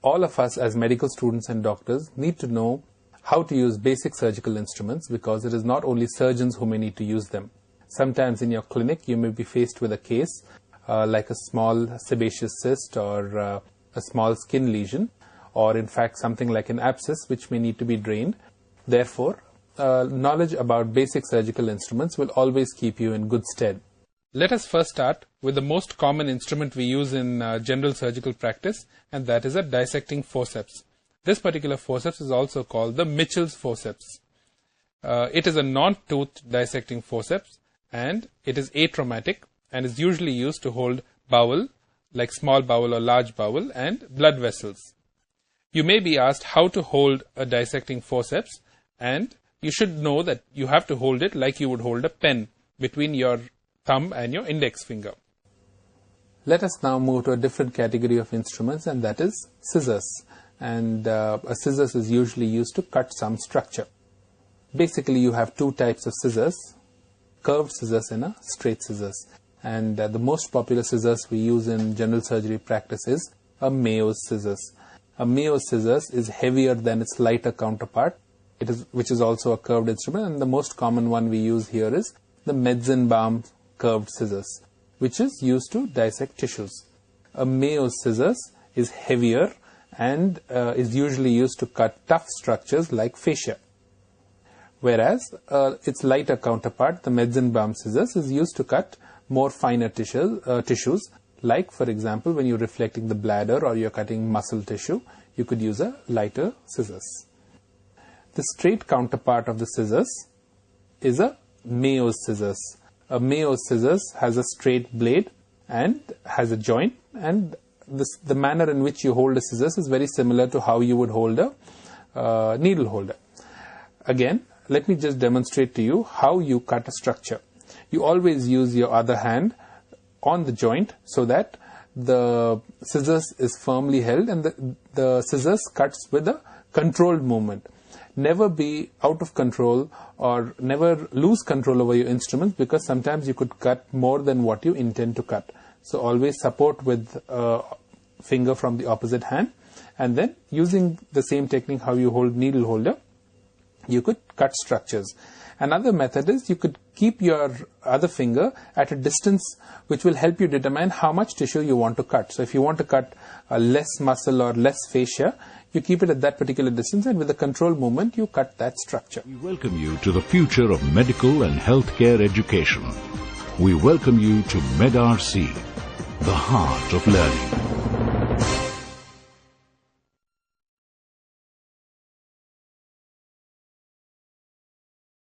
all of us as medical students and doctors need to know how to use basic surgical instruments, because it is not only surgeons who may need to use them. Sometimes in your clinic you may be faced with a case like a small sebaceous cyst or a small skin lesion, or in fact something like an abscess which may need to be drained. Therefore, knowledge about basic surgical instruments will always keep you in good stead. Let us first start with the most common instrument we use in general surgical practice, and that is a dissecting forceps. This particular forceps is also called the Mitchell's forceps. It is a non-toothed dissecting forceps, and it is atraumatic and is usually used to hold bowel, like small bowel or large bowel, and blood vessels. You may be asked how to hold a dissecting forceps, and you should know that you have to hold it like you would hold a pen between your thumb and your index finger. Let us now move to a different category of instruments, and that is scissors. And a scissors is usually used to cut some structure. Basically, you have two types of scissors, curved scissors and a straight scissors. And the most popular scissors we use in general surgery practice is a Mayo's scissors. A Mayo's scissors is heavier than its lighter counterpart, which is also a curved instrument, and the most common one we use here is the Metzenbaum curved scissors, which is used to dissect tissues. A Mayo's scissors is heavier and is usually used to cut tough structures like fascia. Whereas its lighter counterpart, the Metzenbaum scissors, is used to cut more finer tissues, like, for example, when you're reflecting the bladder or you're cutting muscle tissue, you could use a lighter scissors. The straight counterpart of the scissors is a Mayo's scissors. A Mayo's scissors has a straight blade and has a joint, and the manner in which you hold a scissors is very similar to how you would hold a needle holder. Again, let me just demonstrate to you how you cut a structure. You always use your other hand on the joint so that the scissors is firmly held and the scissors cuts with a controlled movement. Never be out of control or never lose control over your instruments, because sometimes you could cut more than what you intend to cut. So always support with a finger from the opposite hand, and then using the same technique how you hold needle holder, you could cut structures. Another method is you could keep your other finger at a distance which will help you determine how much tissue you want to cut. So if you want to cut less muscle or less fascia, you keep it at that particular distance, and with a controlled movement, you cut that structure. We welcome you to the future of medical and healthcare education. We welcome you to MedRC, the heart of learning.